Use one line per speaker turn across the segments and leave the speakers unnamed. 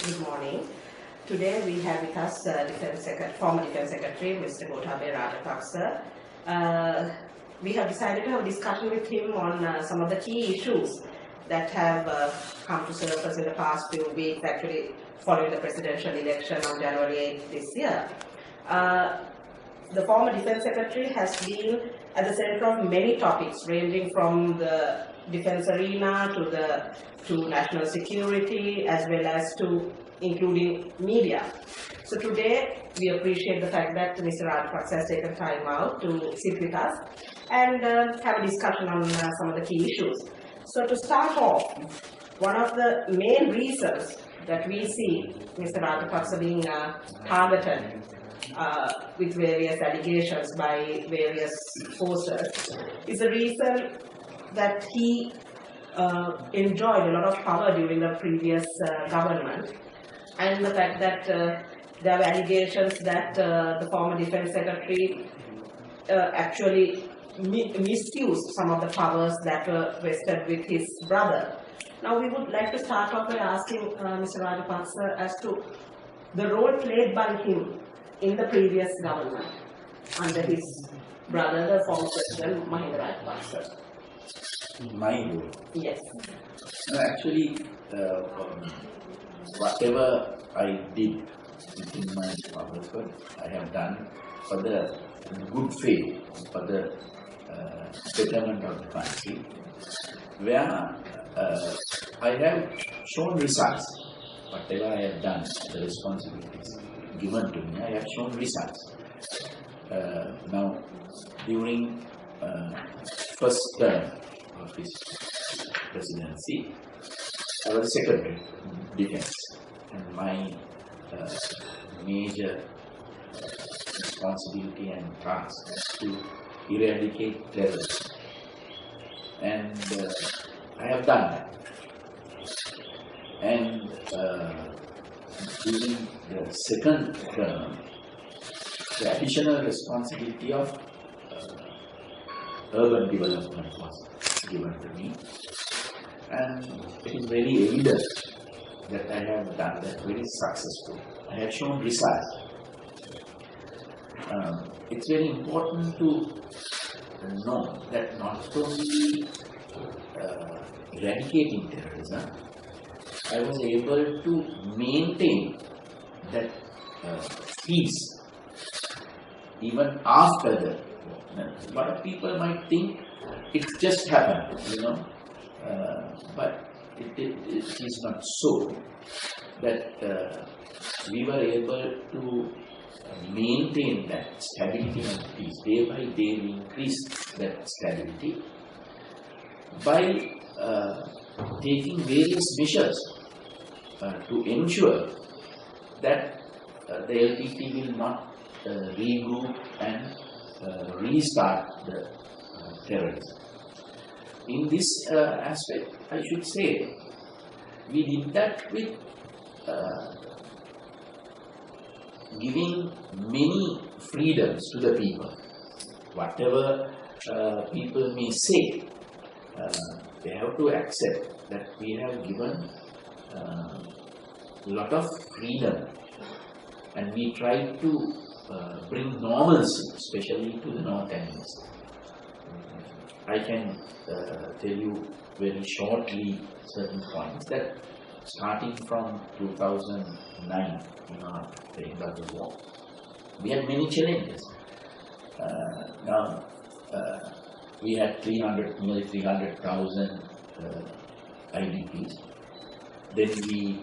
Good morning. Today we have with us former Defence Secretary, Mr. Gotabhaya Rajapaksha. We have decided to have a discussion with him on some of the key issues that have come to surface in the past few weeks, actually following the presidential election on January 8th this year. The former Defence Secretary has been at the center of many topics, ranging from the defence arena to national security, as well as to including media. So today, we appreciate the fact that Mr. Rajapaksa has taken time out to sit with us and have a discussion on some of the key issues. So to start off, one of the main reasons that we see Mr. Rajapaksa being targeted with various allegations by various forces is the reason that he enjoyed a lot of power during the previous government, and the fact that there were allegations that the former Defence Secretary actually misused some of the powers that were vested with his brother. Now we would like to start off by asking Mr. Rajapaksa as to the role played by him in the previous government under his brother, the former President Mahinda Rajapaksa.
My role?
Yes.
Actually, whatever I did within my powers, I have done for the good faith, for the betterment of the country, where I have shown results. Whatever I have done, the responsibilities given to me, I have shown results. Now, during first term of his presidency, I was Secretary of Defence, and my major responsibility and task was to eradicate terrorism, and I have done that. And during the second term, the additional responsibility of urban development was given to me, and it is very evident that I have done that very successfully. I have shown results. It's very important to know that not only eradicating terrorism, I was able to maintain that peace even after the war. A lot of people might think it just happened, but it is not so. That we were able to maintain that stability and peace. Day by day we increased that stability by taking various measures to ensure that the LTT will not regroup and restart the terrorism. In this aspect, I should say, we did that with giving many freedoms to the people. Whatever people may say, they have to accept that we have given a lot of freedom, and we try to bring normalcy, especially to the North and East. I can tell you very shortly certain points that starting from 2009, the end of the war, we had many challenges. Now, we had nearly 300,000 IDPs. Then we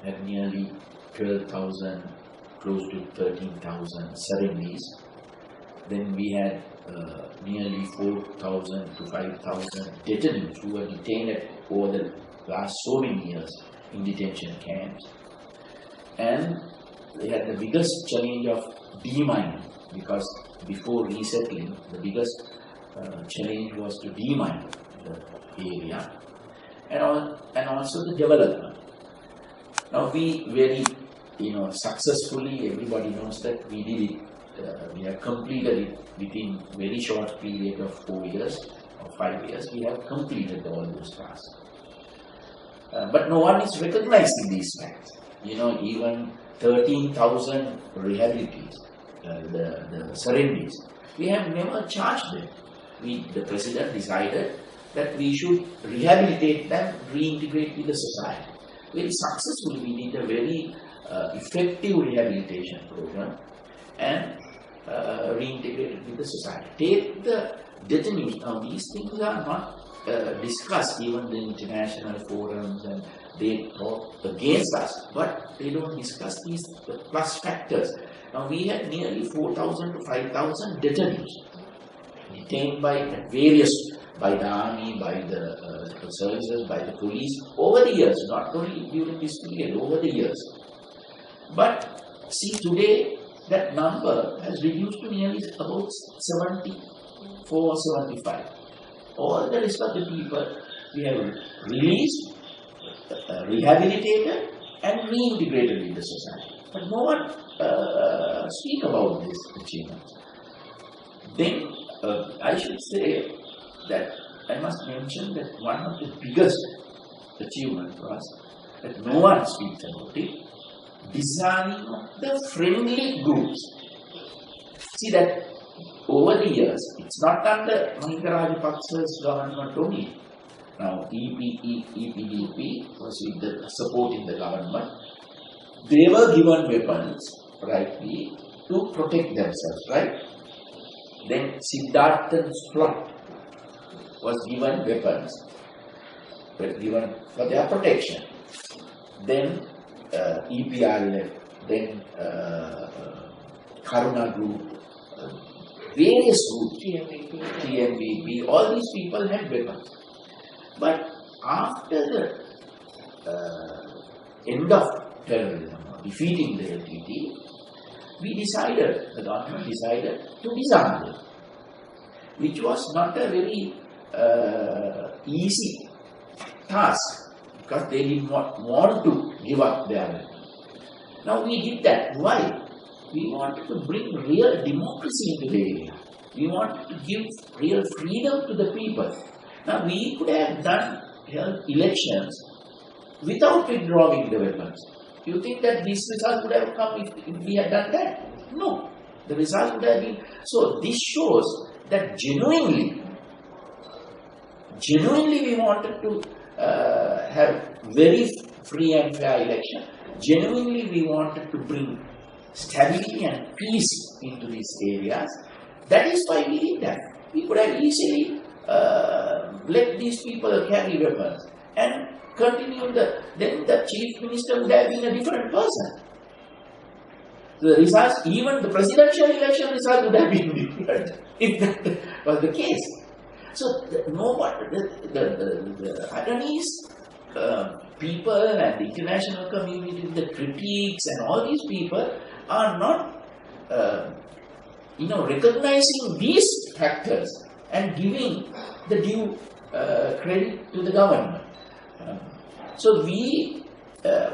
had nearly 12,000, close to 13,000 surrendees. Then we had nearly 4,000 to 5,000 detainees who were detained over the last so many years in detention camps. And they had the biggest challenge of demining, because before resettling, the biggest challenge was to demine the area, and also the development. Now we very successfully, everybody knows that we did it. We have completed it within very short period of 4 years or 5 years. We have completed all those tasks. But no one is recognizing these facts. Even 13,000 rehabilities, the serendities, we have never charged them. The president decided that we should rehabilitate them, reintegrate with the society. Very successfully, we did a very effective rehabilitation program and reintegrated with the society. Take the detainees. Now, these things are not discussed even in the international forums, and they talk against us, but they don't discuss these plus factors. Now, we had nearly 4,000 to 5,000 detainees detained by the army, by the services, by the police over the years, not only during this period, over the years. But see, today that number has reduced to nearly about 74, 75. All the rest of the people we have released, rehabilitated and reintegrated in the society. But no one speak about this achievement. Then I should say that I must mention that one of the biggest achievements for us, that no one speaks about it, disarming of the friendly groups. See that over the years, it's not under Mahinda Rajapaksa's government only. Now, EPDP was with the support in the government. They were given weapons, rightly, to protect themselves, right? Then Siddhartha's plot was given weapons, but given for their protection. Then EPRLF, then Karuna Group, various groups, TMBP, all these people had weapons. But after the end of terrorism, defeating the LTT, the government decided to disarm them, which was not a very easy task, because they did not want to give up their weapons. Now we did that. Why? We wanted to bring real democracy into the area. We wanted to give real freedom to the people. Now we could have held elections without withdrawing the weapons. You think that this result would have come if we had done that? No. The result would have been... So this shows that genuinely we wanted to have very free and fair election. Genuinely we wanted to bring stability and peace into these areas. That is why we did that. We could have easily let these people carry weapons and continue then the chief minister would have been a different person. The results, even the presidential election result would have been different if that was the case. So the Adanese people and the international community, the critics and all these people are not recognizing these factors and giving the due credit to the government. So we,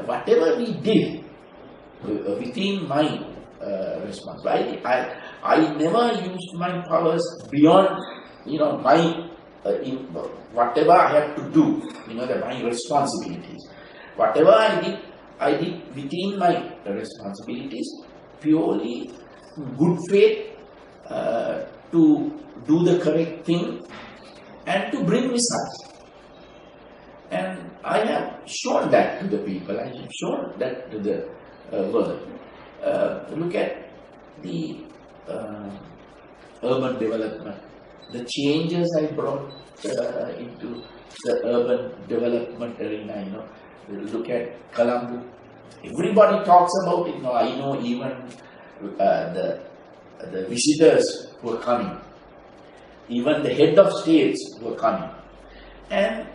whatever we did within my responsibility, I never used my powers beyond, my whatever I have to do, my responsibilities. Whatever I did within my responsibilities, purely good faith, to do the correct thing and to bring results. And I have shown that to the people, I have shown that to the world. Look at the urban development, the changes I brought into the urban development arena, look at Colombo. Everybody talks about it now. I know even the visitors who are coming, even the head of states who are coming. And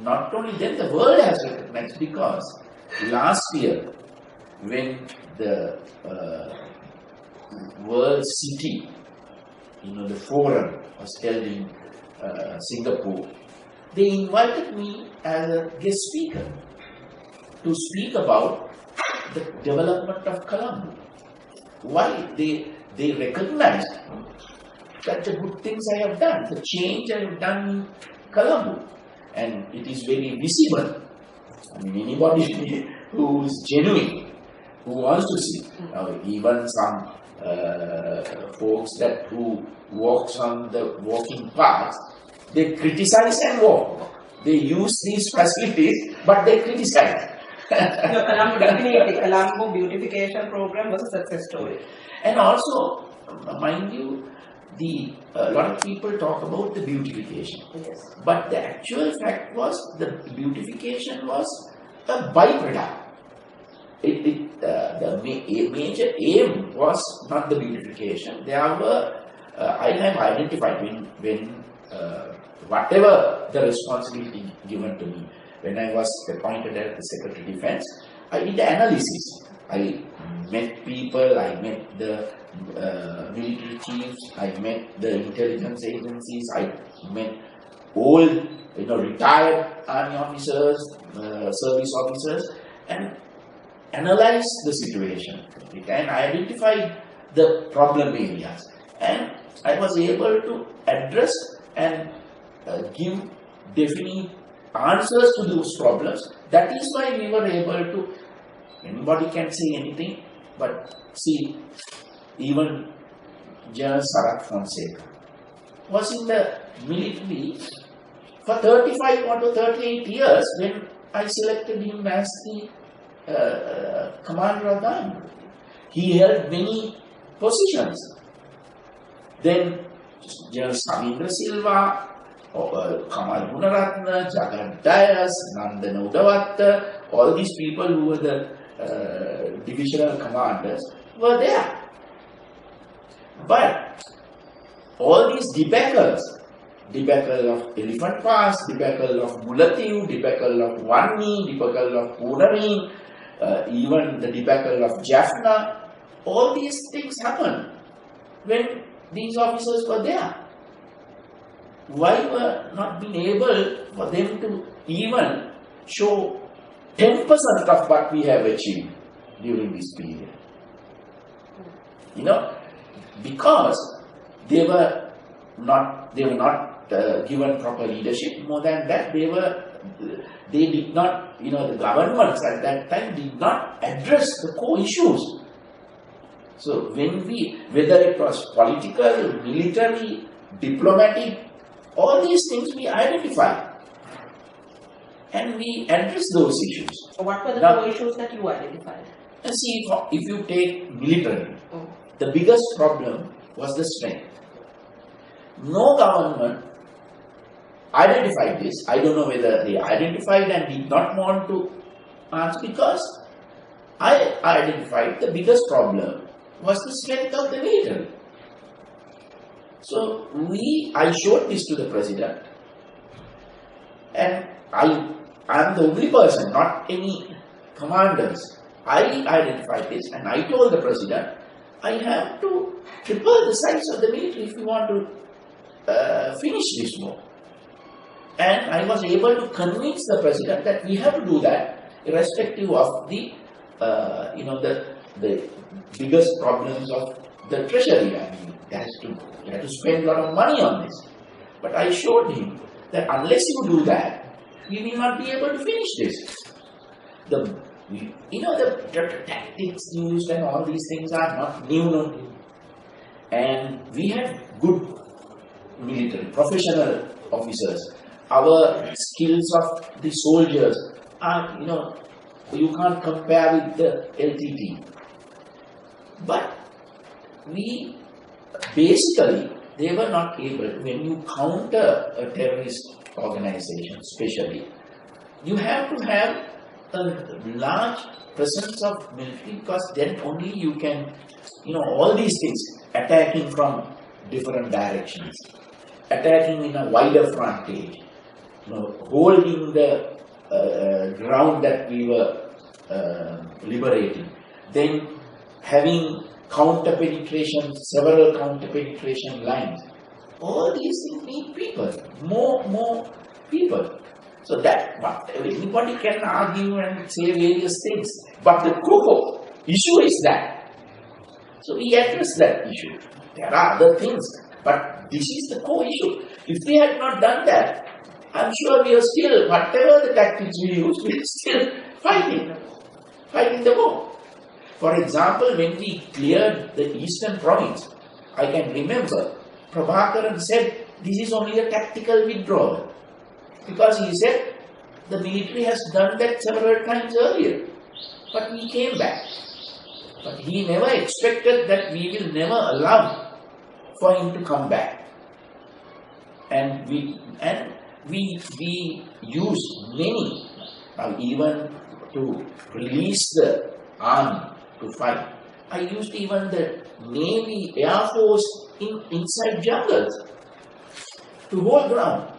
not only then, the world has recognized, because last year when the World City, the forum was held in Singapore, they invited me as a guest speaker to speak about the development of Colombo. Why? They recognized that the good things I have done, the change I have done in Colombo. and it is very visible. I mean, anybody who is genuine, who wants to see, even some folks who walks on the walking paths, they criticize and walk. They use these facilities, but they criticize.
Your Colombo beautification program was a success story.
And also, mind you, a lot of people talk about the beautification.
Yes.
But the actual fact was the beautification was a byproduct. The major aim was not the beautification. There were, I have identified when whatever the responsibility given to me, when I was appointed as the Secretary of Defense, I did analysis. I met people, I met the military chiefs, I met the intelligence agencies, I met all retired army officers, service officers, and analyzed the situation and identified the problem areas. And I was able to address and give definite answers to those problems. That is why we were able to, anybody can say anything, but see, even General Sarat Fonseca was in the military for 35 or 38 years when I selected him as the commander of the army. He held many positions. Then General Samindra Silva, Kamal Gunaratna, Jagat Dias, Nandana Udavatta, all these people who were the divisional commanders were there. But all these debacles, debacle of Elephant Pass, debacle of Mulatiu, debacle of Wanni, debacle of Punari, even the debacle of Jaffna, all these things happened when these officers were there. Why were not being able for them to even show 10% of what we have achieved during this period? Because they were not given proper leadership. More than that, they did not, the governments at that time did not address the core issues. So whether it was political, military, diplomatic, all these things we identified and we address those issues.
So what were the core issues that you identified?
And see, if you take military, the biggest problem was the strength. No government identified this. I don't know whether they identified and did not want to answer, because I identified the biggest problem was the strength of the military. So I showed this to the president, and I am the only person, not any commanders. I identified this and I told the president, I have to triple the size of the military if we want to finish this war. And I was able to convince the president that we have to do that, irrespective of the biggest problems of the treasury. I mean, you have to spend a lot of money on this. But I showed him that unless you do that, we will not be able to finish this. The tactics used and all these things are not new. And we have good military, professional officers. Our skills of the soldiers are, you can't compare with the LTT. But they were not able, when you counter a terrorist organization, especially, you have to have a large presence of military, because then only you can, all these things, attacking from different directions, attacking in a wider frontage, holding the ground that we were liberating, then having several counter-penetration lines. All these things need people, more people. So that anybody can argue and say various things, but the core issue is that. So we address that issue. There are other things, but this is the core issue. If we had not done that, I'm sure we are still, whatever the tactics we use, we are still fighting the war. For example, when we cleared the eastern province, I can remember Prabhakaran said this is only a tactical withdrawal. Because he said the military has done that several times earlier. But we came back. But he never expected that we will never allow for him to come back. And we used many, even to release the army to fight. I used even the Navy, Air Force inside jungles to hold ground.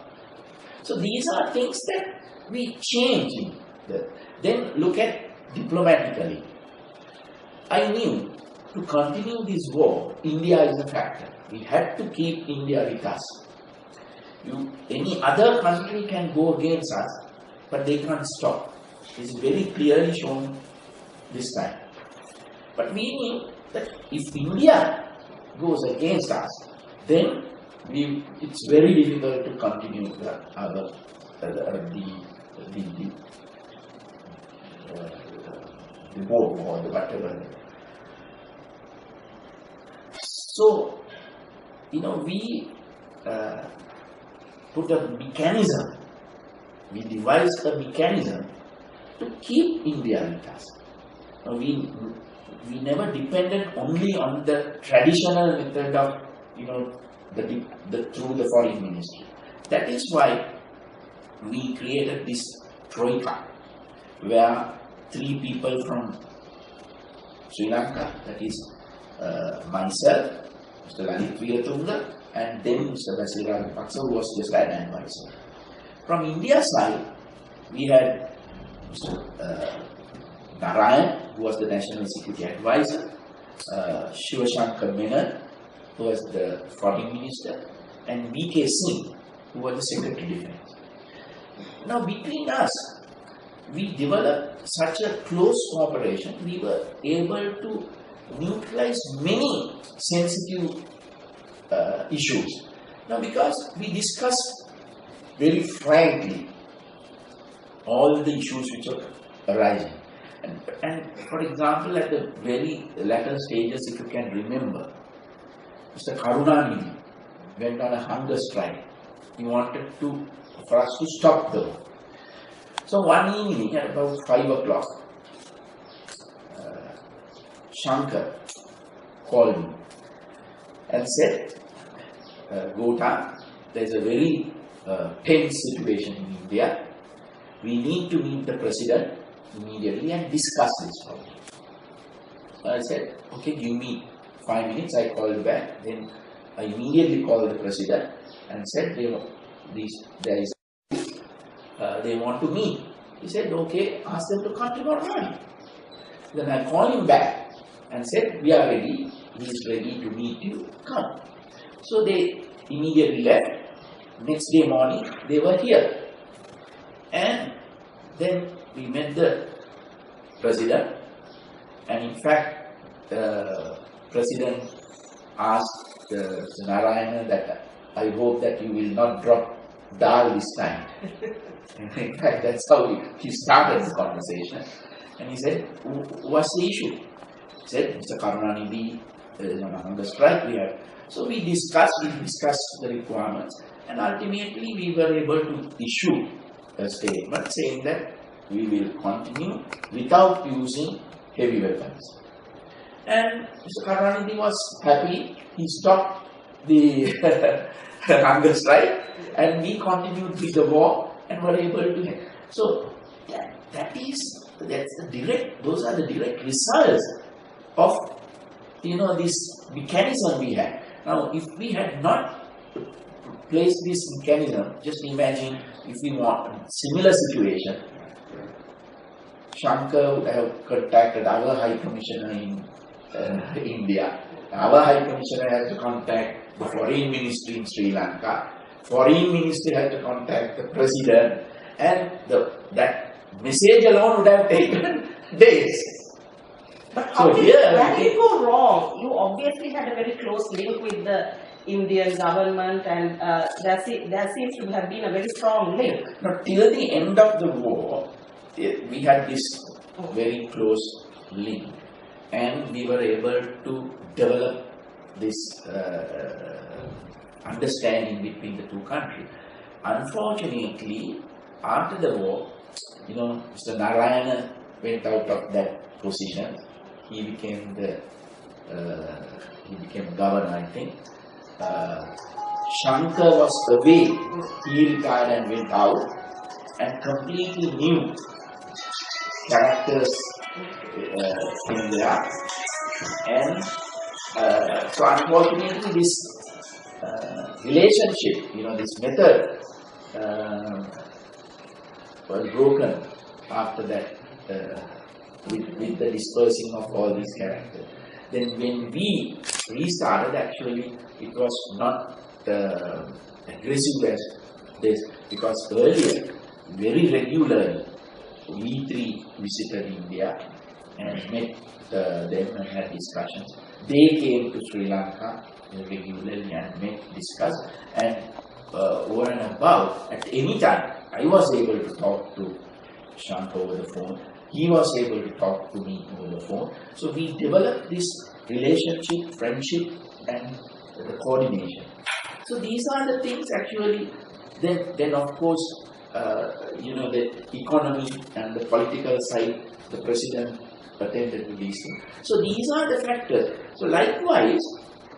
So these are things that we change. Then look at diplomatically. I knew to continue this war, India is a factor. We had to keep India with us. Any other country can go against us, but they can't stop. This is very clearly shown this time. But we knew that if India goes against us, then it's very difficult to continue the war or whatever. So, we put a mechanism, we devised a mechanism to keep India with us. Now, we never depended only on the traditional method of, through the foreign ministry. That is why we created this troika, where 3 people from Sri Lanka, that is myself, Mr. Lalit Viyatunga, and then Mr. Gotabhaya Rajapaksha, who was just an advisor. From India's side, we had Mr. Narayan, who was the National Security Advisor, Shivashankar Menon, who was the Foreign Minister, and V.K. Singh, who was the Secretary of Defense. Now, between us, we developed such a close cooperation, we were able to neutralize many sensitive issues. Now, because we discussed very frankly all the issues which are arising. And for example, at the very latter stages, if you can remember, Mr. Karunanidhi went on a hunger strike. He wanted for us to stop the war. So one evening at about 5 o'clock, Shankar called me and said, Gota, there is a very tense situation in India. We need to meet the president immediately and discuss this problem. So I said, okay, give me 5 minutes. I called back. Then I immediately called the president and said, they want to meet. He said, okay, ask them to come tomorrow morning. Then I called him back and said, we are ready. He is ready to meet you. Come. So they immediately left. Next day morning, they were here. And then we met the president. And in fact, the president asked Narayana that I hope that you will not drop dal this time. In fact, that's how he started the conversation. And he said, what's the issue? He said, Mr. Karunanidhi, there is an hunger strike we have. So we discussed the requirements, and ultimately we were able to issue a statement saying that we will continue without using heavy weapons. And Mr. Karunanidhi was happy. He stopped the hunger strike, and we continued with the war and were able to. So those are the direct results of this mechanism we had. Now, if we had not placed this mechanism, just imagine if we want a similar situation, Shankar would have contacted our High Commissioner in India. Our High Commissioner had to contact the Foreign Ministry in Sri Lanka. Foreign Ministry had to contact the President, and that message alone would have taken days.
But how did that go wrong? You obviously had a very close link with the Indian government, and there seems to have been a very strong link.
Now, till the end of the war, we had this very close link, and we were able to develop this understanding between the two countries. Unfortunately, after the war, Mr. Narayana went out of that position. He became governor, I think. Shankar was away. He retired and went out, and completely new characters came there. And so unfortunately this relationship, this method was broken after that with the dispersing of all these characters. Then when we restarted, actually it was not aggressive as this, because earlier, very regularly, we three visited India and met them and had discussions. They came to Sri Lanka regularly and met, discussed, and over and above, at any time, I was able to talk to Shankar over the phone. He was able to talk to me over the phone. So we developed this relationship, friendship, and the coordination. So these are the things actually. Then of course, the economy and the political side, the president attended to these things. So these are the factors. So likewise,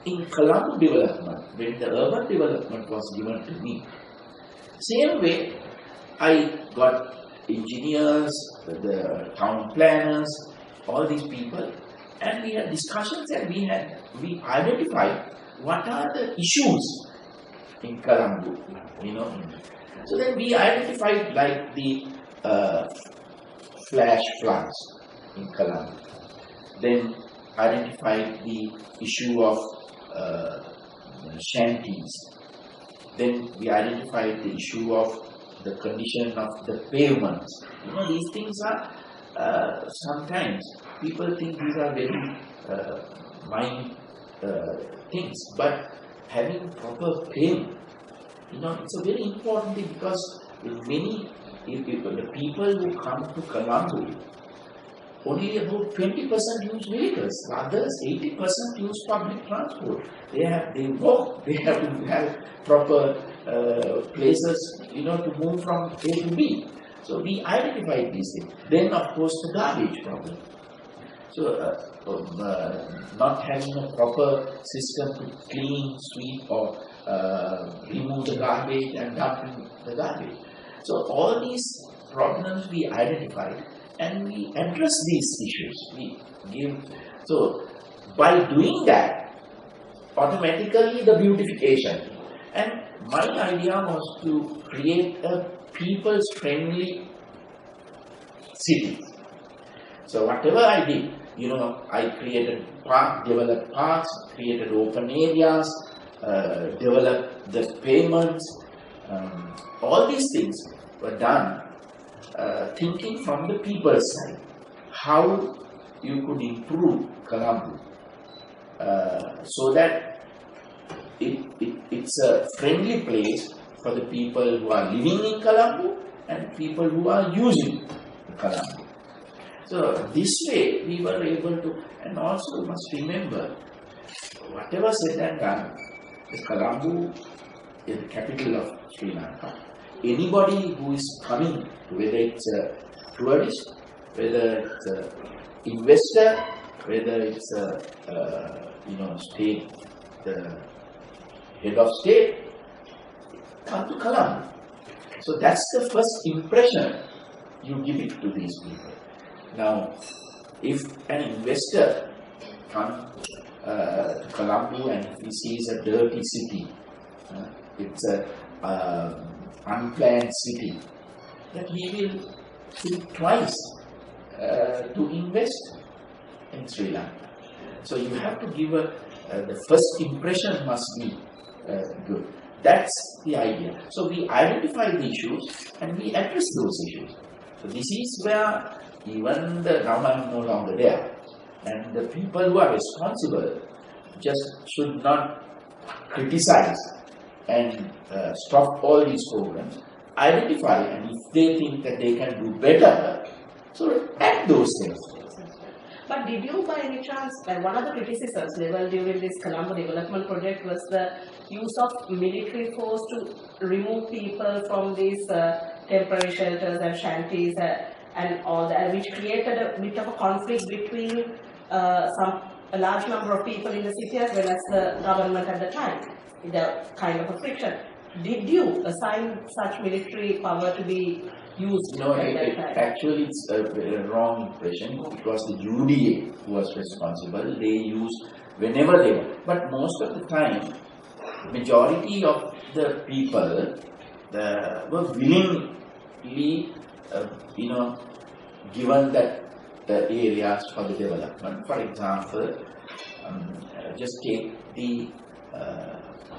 in Colombo development, when the urban development was given to me, same way, I got engineers, the town planners, all these people, and we had discussions, and we identified what are the issues in Colombo, So then we identified like the flash floods in Colombo. Then identified the issue of shanties. Then we identified the issue of the condition of the pavements. These things are sometimes people think these are very minor things, but having proper pavement, it's a very important thing, because the people who come to Colombo, only about 20% use vehicles. The others, 80% use public transport. They walk. They have to have proper places, to move from A to B. So we identified these things. Then, of course, the garbage problem. So not having a proper system to clean, sweep, or remove the garbage and dump the garbage. So all these problems we identified, and we address these issues. So by doing that, automatically the beautification. And my idea was to create a people's friendly city. So whatever I did, I created developed parks, created open areas, developed the pavements. All these things were done thinking from the people's side, how you could improve Colombo so that it's a friendly place for the people who are living in Colombo and people who are using Colombo. So this way we were able to, and also you must remember, whatever said and done, Colombo is the capital of Sri Lanka. Anybody who is coming, whether it's a tourist, whether it's an investor, whether it's a state, the head of state, come to Colombo. So that's the first impression you give it to these people. Now, if an investor comes to Colombo and if he sees a dirty city, it's a unplanned city, then he will think twice to invest in Sri Lanka. So you have to give the first impression must be good. That's the idea. So we identify the issues and we address those issues. So this is where even now I'm no longer there. And the people who are responsible just should not criticize and stop all these programs, identify, and if they think that they can do better, so add those things.
But did you by any chance, one of the criticisms leveled during this Colombo development project was the use of military force to remove people from these temporary shelters and shanties and all that, which created a bit of a conflict between a large number of people in the city as well as the government at the time, the kind of a friction. Did you assign such military power to be used?
No, actually it's a wrong impression. It was the UDA who was responsible. They used whenever they were. But most of the time, majority of the people were willingly, given that the areas for the development. For example, just take the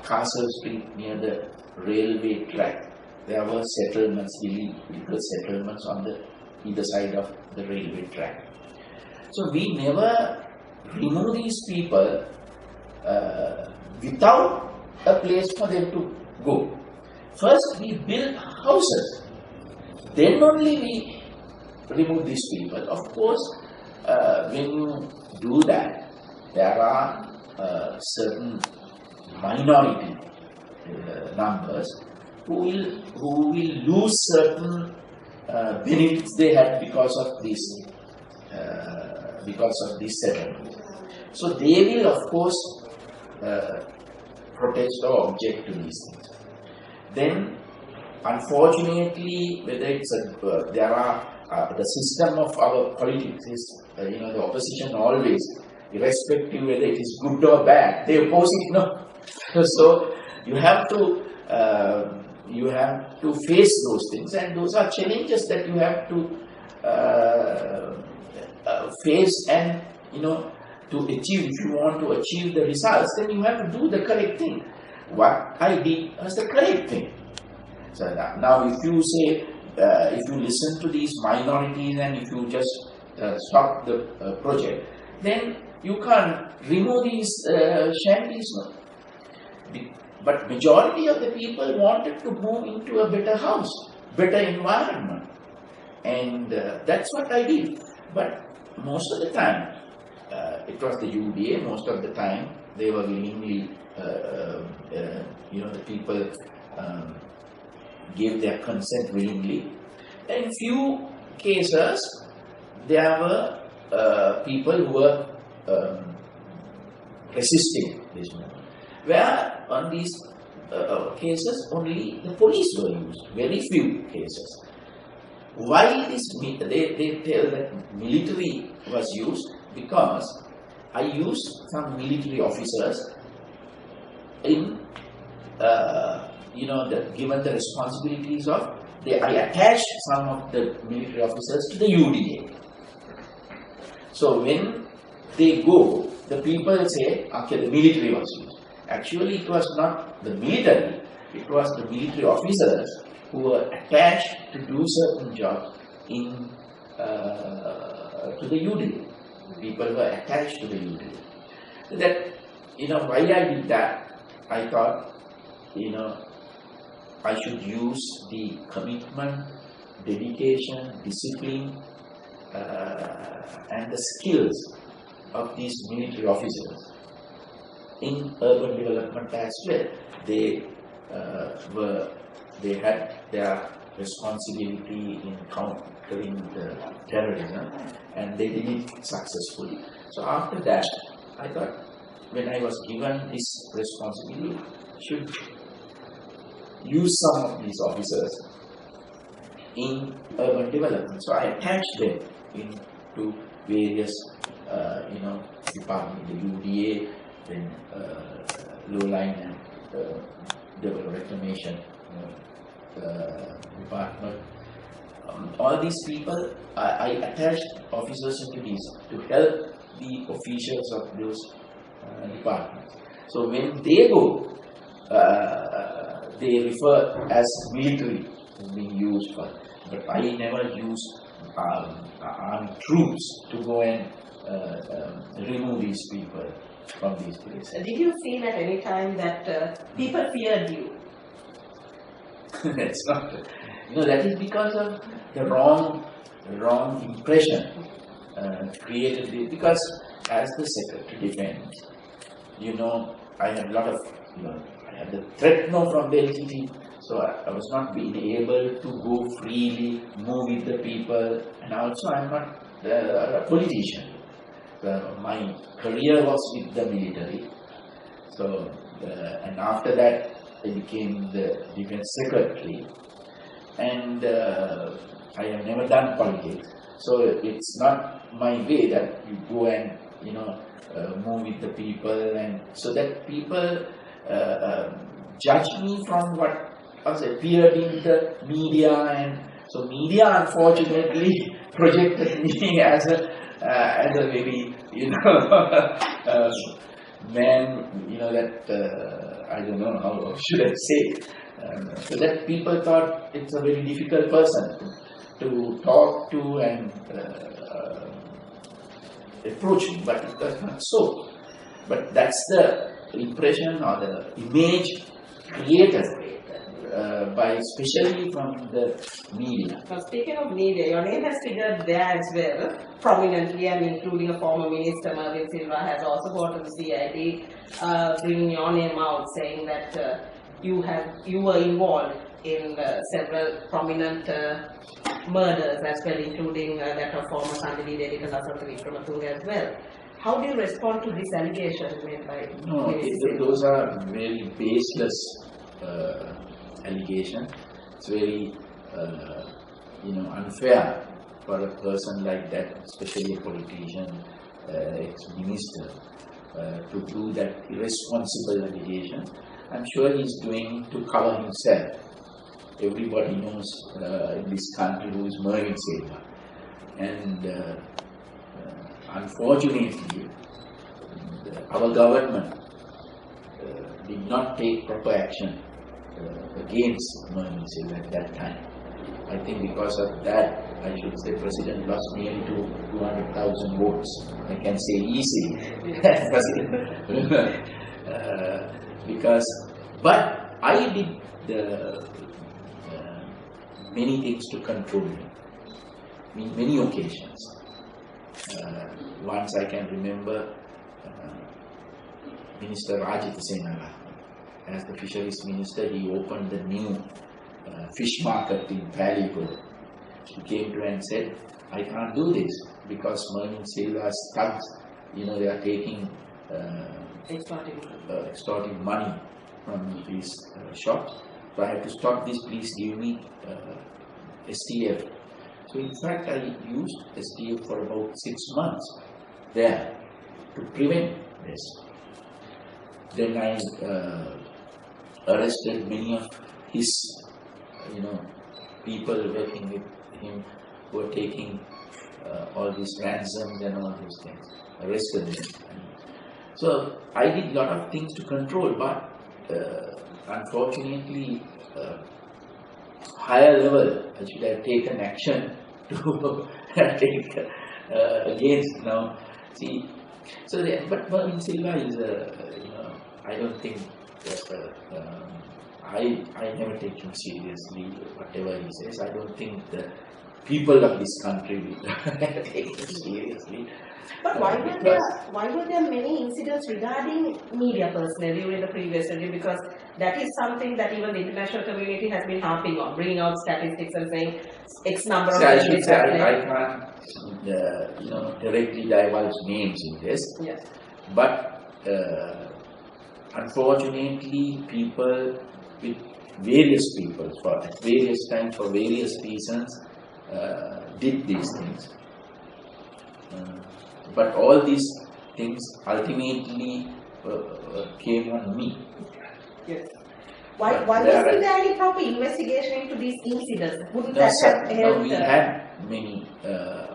Castle Street near the railway track. There were settlements, illegal settlements on the either side of the railway track. So we never remove these people without a place for them to go. First we build houses, then only we remove these people. Of course, when you do that, there are certain minority numbers who will lose certain benefits they had because of this settlement. So they will of course protest or object to these things. Then, unfortunately, whether it's there are the system of our politics is the opposition always, irrespective whether it is good or bad, they oppose it. No, so you have to face those things, and those are challenges that you have to face, and to achieve. If you want to achieve the results, then you have to do the correct thing. What I did was the correct thing. So now if you say, if you listen to these minorities and if you just stop the project, then you can't remove these shanties. But majority of the people wanted to move into a better house, better environment, and that's what I did. But most of the time, it was the UDA. Most of the time, they were willingly, the people gave their consent willingly. In few cases, there were people who were resisting this movement. Where on these cases only the police were used, very few cases. Why this? They tell that military was used because I used some military officers in, given the responsibilities of, I attached some of the military officers to the UDA. So when they go, the people say, okay, the military was used. Actually, it was not the military, it was the military officers who were attached to do certain jobs in to the UDA. People were attached to the UDA. So that, why I did that, I thought, I should use the commitment, dedication, discipline, and the skills of these military officers in urban development as well. They had their responsibility in countering the terrorism, and they did it successfully. So after that, I thought, when I was given this responsibility, I should use some of these officers in urban development. So I attached them into various, departments, the UDA, then low-line and reclamation department. All these people, I attached officers into these to help the officials of those departments. So when they go, they refer as military being used for, but I never use armed troops to go and remove these people. from these places.
Did you feel at any time that people feared you?
That's not, that is because of the wrong impression created. Because as the Secretary Defense, I had a lot of, I had the threat from the LTT, so I was not being able to go freely, move with the people, and also I'm not a politician. My career was with the military, so and after that I became the Defense Secretary, and I have never done politics, so it's not my way that you go and move with the people, and so that people judge me from what appeared in the media, and so media unfortunately projected me as a very man, that I don't know how should I say, so that people thought it's a very difficult person to talk to and approach me, but it was not so. But that's the impression or the image created by, especially from the media.
Now, speaking of media, your name has figured there as well, prominently, and including a former minister, Mervyn Silva, has also gone to the CID, bringing your name out, saying that you were involved in several prominent murders as well, including that of former Sunday lead editor Lasantha Wickramatunge as well. How do you respond to this allegation made by
those are very baseless allegation. It's very unfair for a person like that, especially a politician, ex-minister, to do that irresponsible allegation. I'm sure he's doing to cover himself. Everybody knows in this country who is Mervyn Silva, and unfortunately our government did not take proper action against Mervyn Silva at that time. I think because of that, I should say President lost nearly 200,000 votes. I can say easily, but I did many things to control him, in many occasions. Once I can remember Minister Rajit Senala, as the fisheries minister, he opened the new fish market in Paligo. He came to and said, I can't do this because Mervyn Silva's thugs, they are taking extorting money from these shops. So I have to stop this, please give me STF. So in fact I used STF for about 6 months there to prevent this. Then I arrested many of his people working with him who were taking all these ransoms and all those things. Arrested them. So I did a lot of things to control, but unfortunately higher level I should have taken action to take against now. See, so but Mervyn Silva is I don't think that I never take him seriously, whatever he says. I don't think the people of this country will take him seriously.
But why were there many incidents regarding media personnel during the previous regime? Because that is something that even the international community has been harping on, bringing out statistics and saying X number of...
I should say I can't directly divulge names in this.
Yes.
But unfortunately, people with various people at various times for various reasons did these things. But all these things ultimately came on me.
Yes. Why wasn't there any proper investigation into these incidents? Wouldn't that have helped?
No, we had many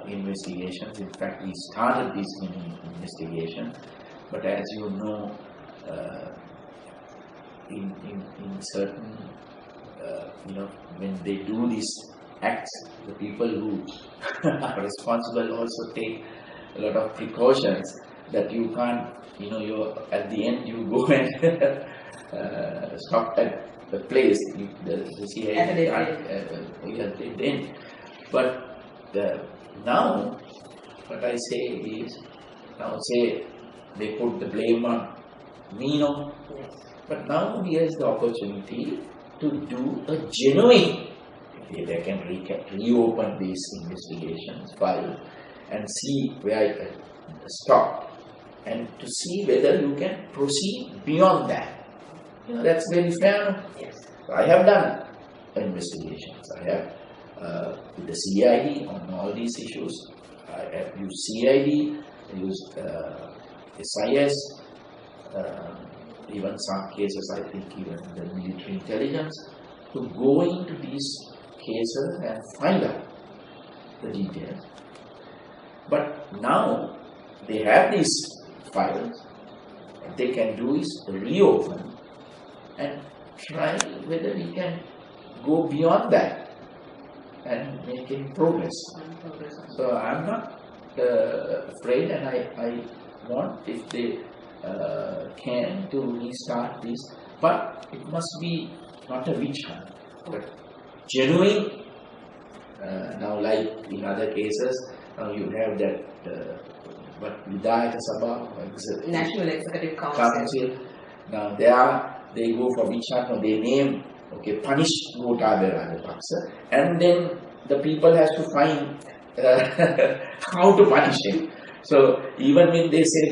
investigations. In fact, we started these many investigations. But as you know, in certain, when they do these acts, the people who are responsible also take a lot of precautions. that you can't, you at the end you go and stop at the place, the CID can't, at the end. But now, what I say is, now say they put the blame on me, no?
Yes.
But now here's the opportunity to do a genuine, they can reopen these investigations files and see where it stopped, and to see whether you can proceed beyond that. That's very fair.
Yes.
So I have done investigations. I have with the CID on all these issues. I have used CID, I used SIS, even some cases I think even the military intelligence, to go into these cases and find out the details. But now they have these files, what they can do is reopen and try whether we can go beyond that and make any progress. So I'm not afraid, and I want, if they can, to restart this, but it must be not a witch hunt, but genuine. Now, like in other cases, now you have that Vidayaka Sabha,
National Executive Council.
Now they go for witch hunt, or they name, punish Gotabhaya Rajapaksha, and then the people has to find how to punish him. So even when they say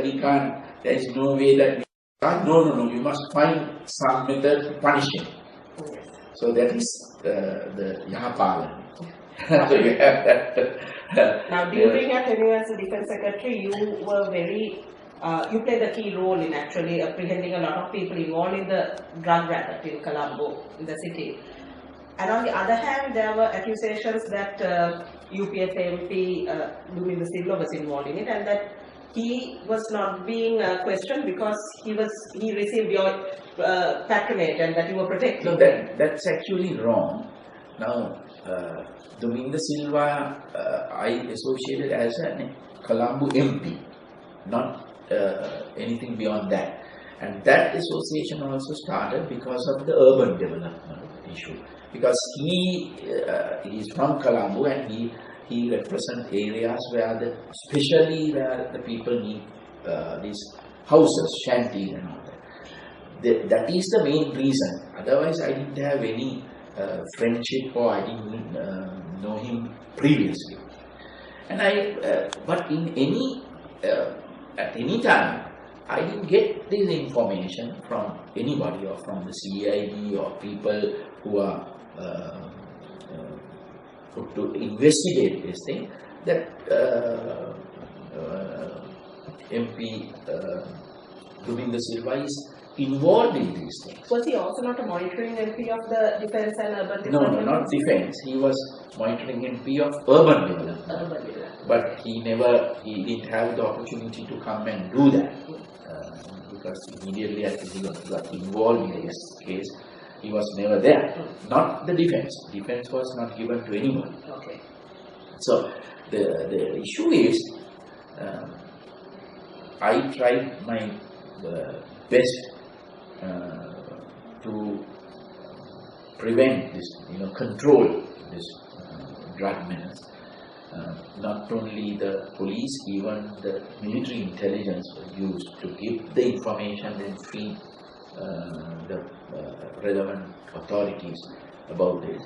we can't, there is no way that we can't, no, we must find some method to punish him.
Yes.
So that is the Yahapalan. So you have that.
Now, during your tenure as a Defence Secretary, you were you played a key role in actually apprehending a lot of people involved in the drug racket in Colombo, in the city. And on the other hand, there were accusations that UPF MP Govinda Silva was involved in it, and that he was not being questioned because he received your patronage and that you were protected.
No, that's actually wrong. Now, Govinda Silva, I associated as a Colombo MP, not anything beyond that. And that association also started because of the urban development issue. Because he is from Colombo, and he represents areas where especially where the people need these houses, shanties and all that. That is the main reason. Otherwise, I didn't have any friendship, or I didn't know him previously. And but at any time, I didn't get this information from anybody, or from the CID, or people who are to investigate this thing, that MP Govinda Silva is involved in these things.
Was he also not a monitoring MP of the Defence and Urban Development?
No, not Defence. He was monitoring MP of Urban Development.
Urban Development.
But he didn't have the opportunity to come and do that. Because immediately after he got involved in this case, he was never there. Not the Defence. Defence was not given to anyone.
Okay.
So the issue is, I tried my best to prevent this, control this drug menace. Not only the police, even the military intelligence was used to give the information and feed the relevant authorities about this.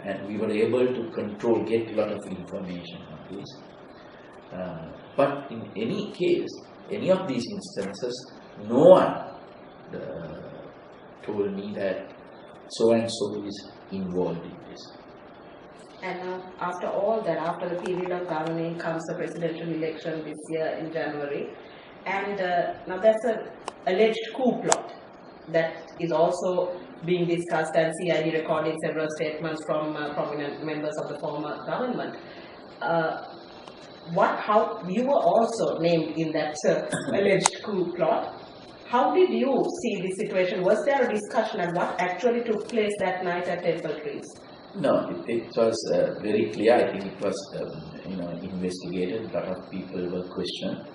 And we were able to get a lot of information on this. But in any case, any of these instances, no one told me that so and so is involved in this.
And after all that, after the period of governing, comes the presidential election this year in January. And now there's an alleged coup plot that is also being discussed, and CID recording several statements from prominent members of the former government. How you were also named in that alleged coup plot. How did you see this situation? Was there a discussion and what actually took place that night at Temple Trees?
No, it was very clear. I think it was investigated. A lot of people were questioned,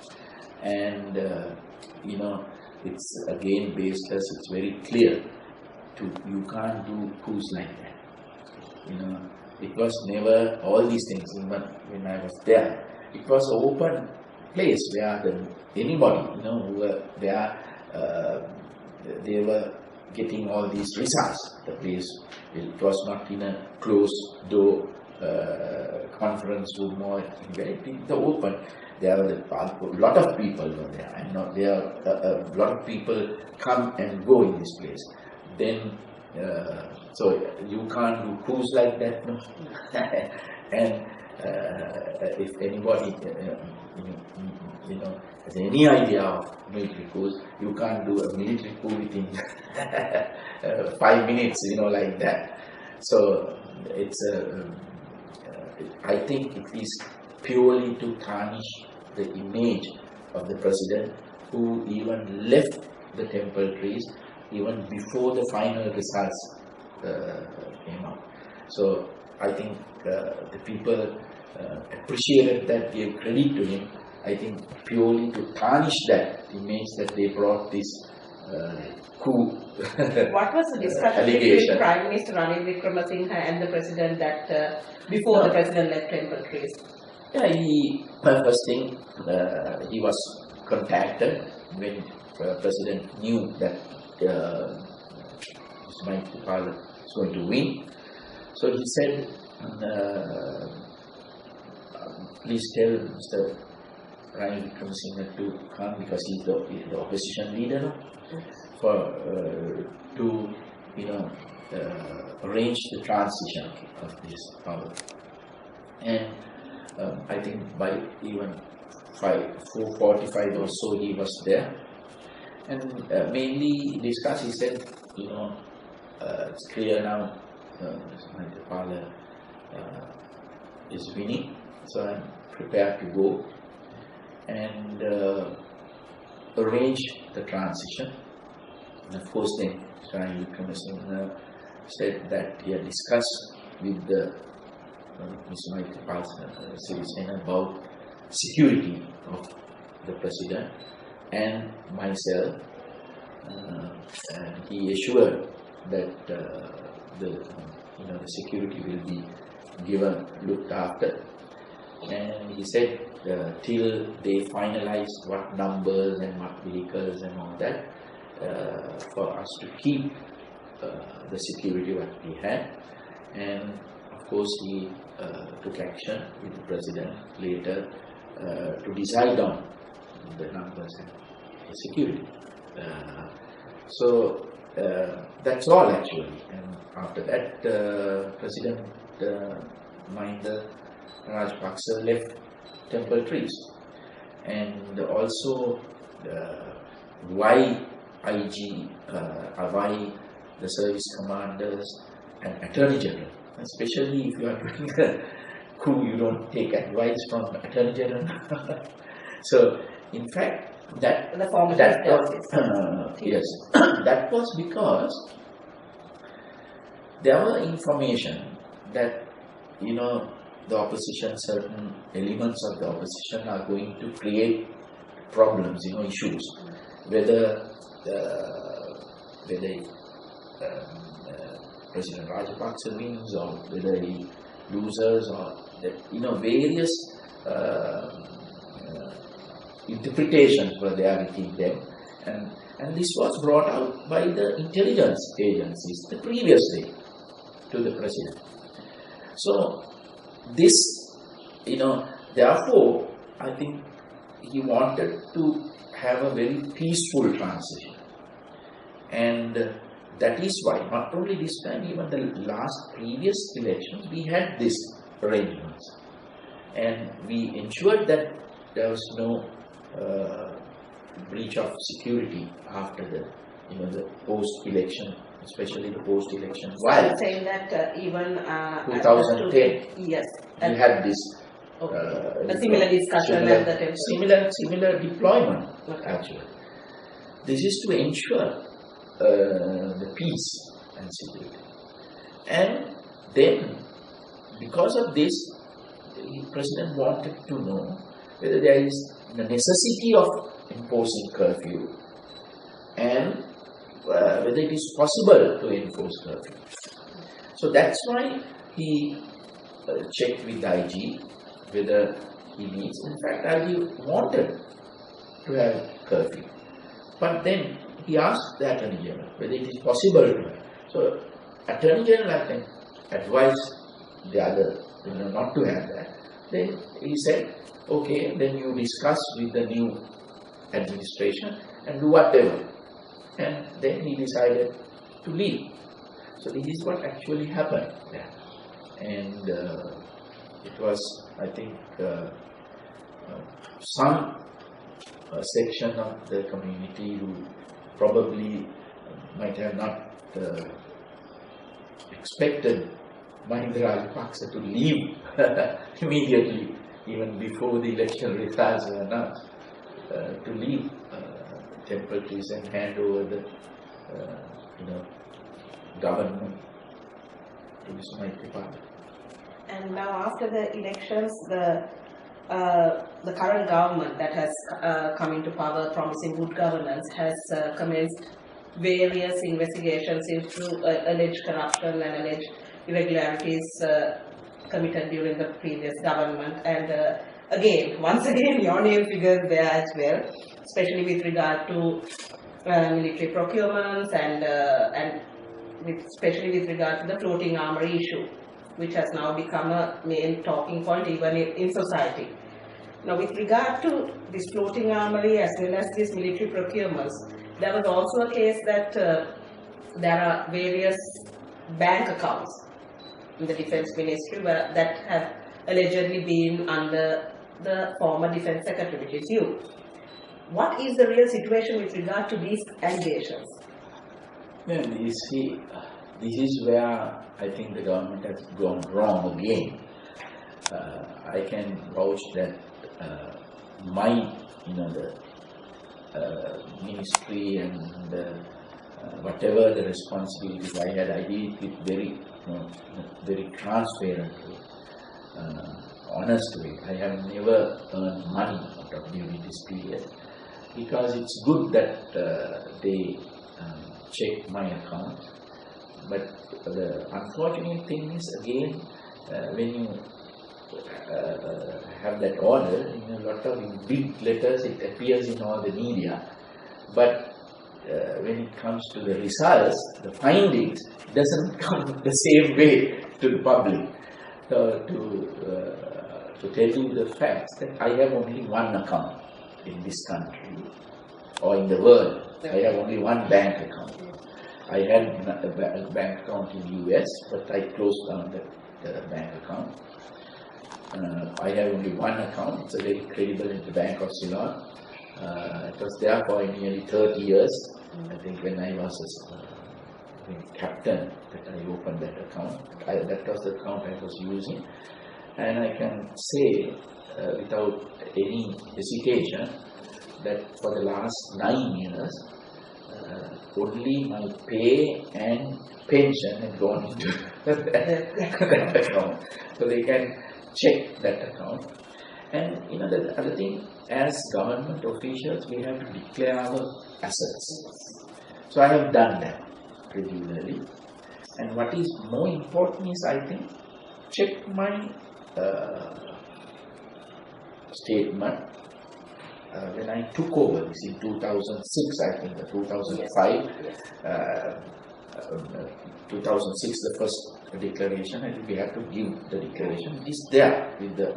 and it's again based as it's very clear you can't do coups like that. It was never all these things. Even when I was there, it was an open place where anybody who were there, they were getting all these results. The place, it was not in a closed door conference room or in the open. There were a lot of people were there, and a lot of people come and go in this place. Then, so you can't do coups like that, no. And if anybody, has any idea of military coups, you can't do a military coup within 5 minutes, like that. So it's I think it is purely to tarnish the image of the president, who even left the temple trees even before the final results came out. So I think the people appreciated that, gave credit to him. I think purely to tarnish that image that they brought this coup.
What was the discussion between Prime Minister Ranil Wickremesinghe and the President that before the President left temple trees?
Yeah, first thing, he was contacted when President knew that Maithripala is going to win. So he said, please tell Mr. Ranil Wickremesinghe to come, because he's the opposition leader, to arrange the transition of this power. And I think by even 4:45 or so he was there, and mainly discussed. He said, it's clear now, Maithripala is winning, so I'm prepared to go and arrange the transition. And of course, then Ranil Wickremesinghe said that he had discussed with the Mr. Maithripala Sirisena about security of the president and myself. And he assured that the security will be looked after. And he said till they finalize what numbers and what vehicles and all that, for us to keep the security what we had. And of course he took action with the president later to decide on the numbers and the security. So that's all actually. And after that, President Mahinda Rajapaksha left temple trees. And also why IG, why the service commanders and Attorney General, especially if you are doing a coup, you don't take advice from Attorney General. So in fact, that was because there were information that the opposition, certain elements of the opposition are going to create problems, issues, whether President Rajapaksa wins or whether he loses, or various interpretations were there within them, and this was brought out by the intelligence agencies the previous day to the president. So this, therefore, I think he wanted to have a very peaceful transition, and that is why not only this time, even the previous elections, we had this arrangements, and we ensured that there was no breach of security after the post-election, especially the post-election.
So I'm saying that even
2010,
yes,
we had this
a similar discussion at the temple.
Similar deployment, actually. This is to ensure the peace and security. And then, because of this, the president wanted to know whether there is the necessity of imposing curfew and whether it is possible to enforce curfew. So that's why he checked with the IG whether he needs. In fact, IG wanted to have curfew, but then he asked the Attorney General whether it is possible to have. So, Attorney General can advise the other, not to have that. Then he said, okay, then you discuss with the new administration and do whatever. And then he decided to leave. So this is what actually happened. Yeah. And it was, I think, some section of the community who probably might have not expected Mahinda Rajapaksa to leave immediately, even before the election results were announced, to leave Temple Trees and hand over the government to this mighty party.
And now after the elections, the current government that has come into power promising good governance has commenced various investigations into alleged corruption and alleged irregularities committed during the previous government. And once again, your name figures there as well, especially with regard to military procurements and especially with regard to the floating armory issue, which has now become a main talking point even in society. Now, with regard to this floating armory as well as these military procurements, there was also a case that there are various bank accounts in the Defence Ministry that have allegedly been under the former Defence Secretary, which is you. What is the real situation with regard to these allegations?
Well, you see, this is where I think the government has gone wrong again. I can vouch that my, the ministry and whatever the responsibilities I had, I did it with very transparently, honest way. I have never earned money out of during this period, because it's good that they check my account. But the unfortunate thing is, again, when you have that order, in a lot of big letters, it appears in all the media. But when it comes to the results, the findings, it doesn't come the same way to the public. To tell you the facts, that I have only one account in this country or in the world. I have only one bank account. I had a bank account in the US, but I closed down the bank account. I have only one account. It's a very credible in the Bank of Ceylon. It was there for nearly 30 years. I think when I was a captain, that I opened that account. That was the account I was using. And I can say without any hesitation that for the last 9 years, only my pay and pension had gone into that account. So they can check that account. And the other thing, as government officials, we have to declare our assets. So I have done that regularly. And what is more important is, I think, check my statement when I took over this in 2006, I think, 2005, 2006, the first declaration. I think we have to give the declaration. It is there with the,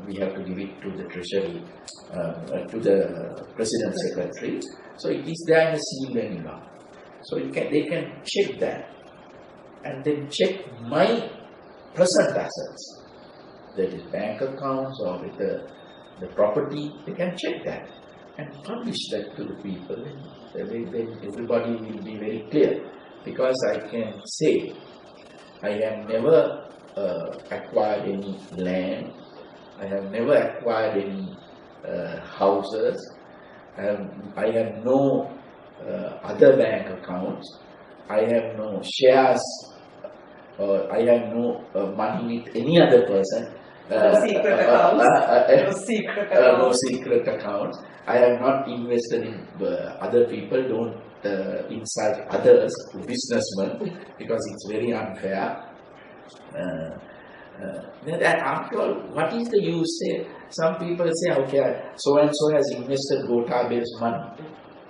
we have to give it to the Treasury, to the President Secretary. So it is there in a sealed envelope. So they can check that and then check my present assets, that is bank accounts or with the property. They can check that and publish that to the people. Then everybody will be very clear, because I can say I have never acquired any land, I have never acquired any houses, I have no other bank accounts, I have no shares, I have no money with any other person.
No secret accounts. No secret accounts.
No secret accounts. I have not invested in other people. Don't insult others, businessmen, because it's very unfair. That after all, what is the use? Say, some people say, okay, so and so has invested Gotabhaya's money.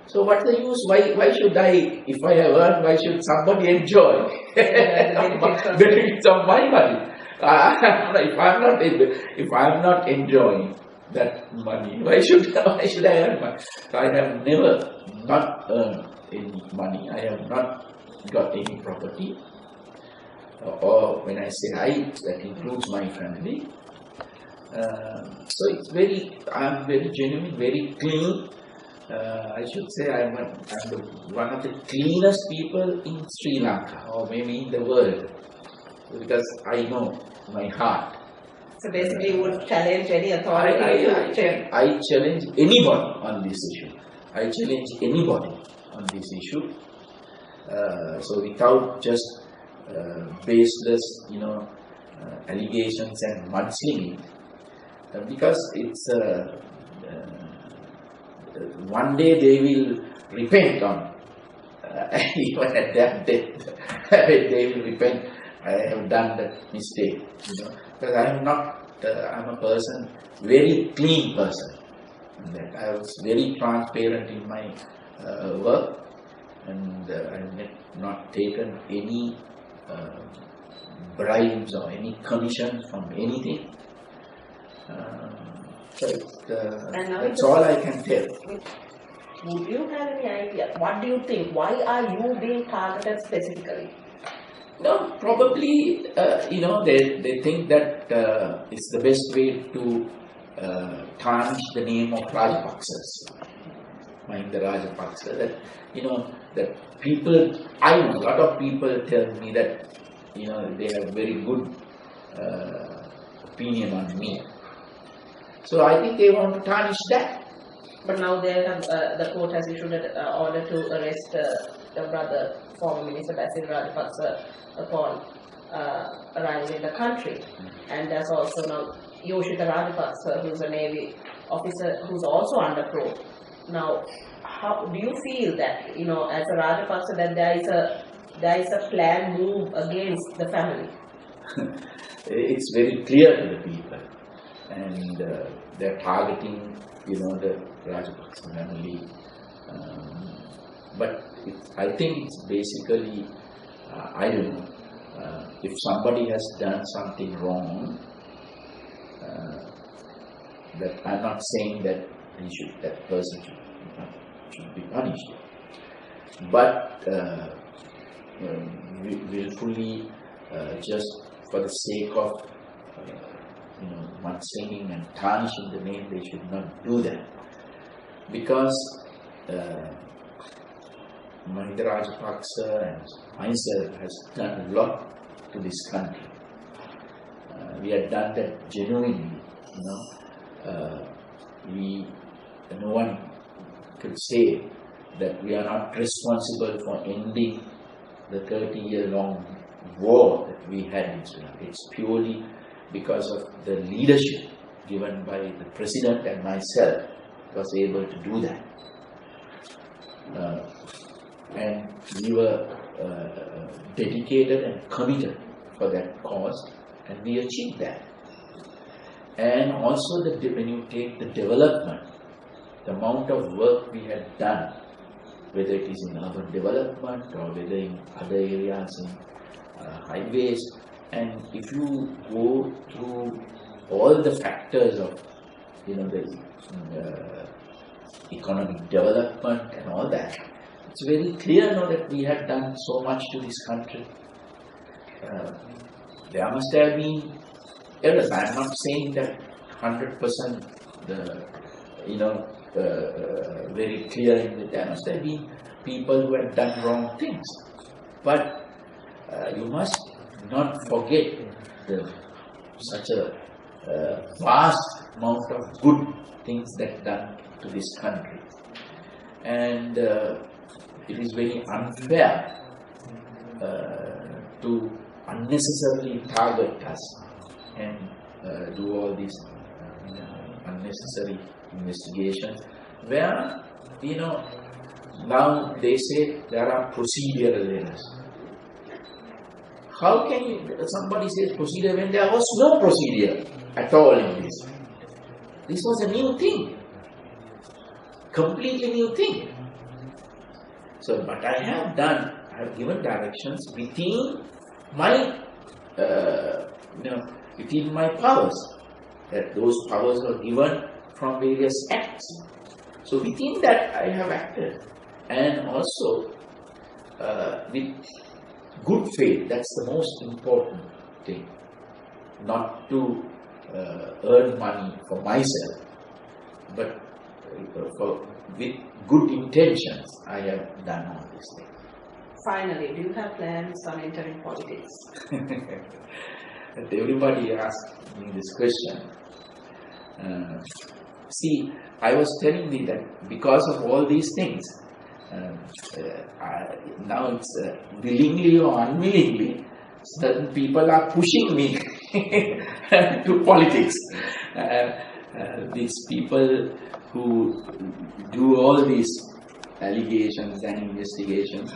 So what's the use? Why should I, if I have earned, why should somebody enjoy benefits of my money? If I'm not enjoying that money, why should I earn money? So I have never not earned any money. I have not got any property. Or when I say I, that includes my family. So it's I'm very genuine, very clean. I should say I'm one of the cleanest people in Sri Lanka, or maybe in the world, because I know my heart.
So basically, you would challenge any authority?
I challenge anybody on this issue. I challenge anybody on this issue. So without just baseless, allegations and mudslinging, because it's one day they will repent on, even at their death, they will repent. I have done that mistake, because I am not. I'm a person, very clean person. That I was very transparent in my work, and I have not taken any bribes or any commission from anything. So that's all I can tell.
Would you have any idea? What do you think? Why are you being targeted specifically?
No, probably, they think that it's the best way to tarnish the name of Rajapaksas, Mahinda Rajapaksa. That, that people, I know, a lot of people tell me that, they have very good opinion on me. So I think they want to tarnish that.
But now they have, the court has issued an order to arrest the brother, former Minister Basil Rajapaksa, upon arriving in the country. And there's also now Yoshita Rajapaksa, who's a Navy officer who's also under probe. Now, how do you feel that, as a Rajapaksa, that there is a planned move against the family?
It's very clear to the people, and they're targeting, the Rajapaksa family. But I think it's basically, I don't know, if somebody has done something wrong, that I'm not saying that that person should be punished, but willfully, just for the sake of mudslinging and tarnishing the name, they should not do that, because Mahinda Rajapaksa and myself has done a lot to this country. We have done that genuinely. No one could say that we are not responsible for ending the 30-year-long war that we had in Sri Lanka. It's purely because of the leadership given by the President and myself was able to do that. And we were dedicated and committed for that cause, and we achieved that. And also, when you take the development, the amount of work we had done, whether it is in urban development or whether in other areas in highways, and if you go through all the factors of the economic development and all that, it's very clear now that we have done so much to this country. There must have been errors. I am not saying that 100% very clear in that there must have been people who have done wrong things. But you must not forget such a vast amount of good things that done to this country. And it is very unfair to unnecessarily target us and do all these unnecessary investigations, where, now they say there are procedural errors. How can somebody say procedure when there was no procedure at all in this? This was a new thing, completely new thing. So, but I have given directions within my, within my powers. That those powers were given from various acts. So within that I have acted, and also with good faith. That's the most important thing. Not to earn money for myself, but with good intentions I have done all these things.
Finally, do you have plans on entering politics?
Everybody asks me this question. See, I was telling you that because of all these things, now it's willingly or unwillingly, certain people are pushing me to politics. These people who do all these allegations and investigations.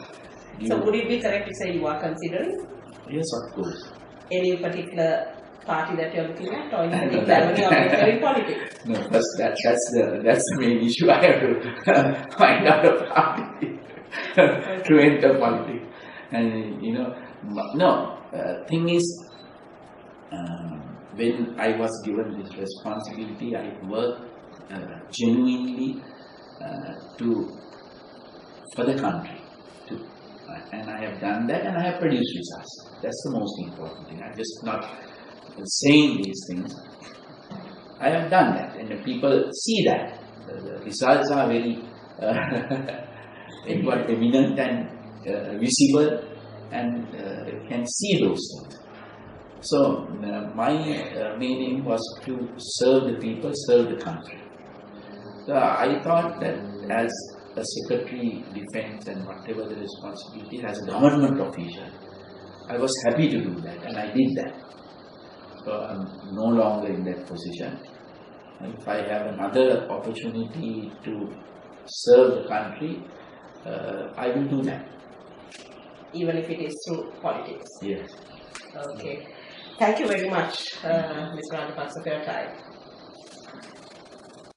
So would it be correct to say you are considering?
Yes, of course.
Any particular party that you're looking at, or any family of entering politics?
No, first that's the main issue. I have to find out a party to enter politics. And thing is, when I was given this responsibility, I worked genuinely for the country, and I have done that, and I have produced results. That's the most important thing. I'm just not saying these things. I have done that, and people see that. The results are very eminent and visible, and can see those things. So my main aim was to serve the people, serve the country. So I thought that as a Secretary Defence and whatever the responsibility as a government official, I was happy to do that, and I did that. So I'm no longer in that position. If I have another opportunity to serve the country, I will do that.
Even if it is through politics?
Yes.
Okay. Thank you very much, Mr. Rajapaksha, for your time.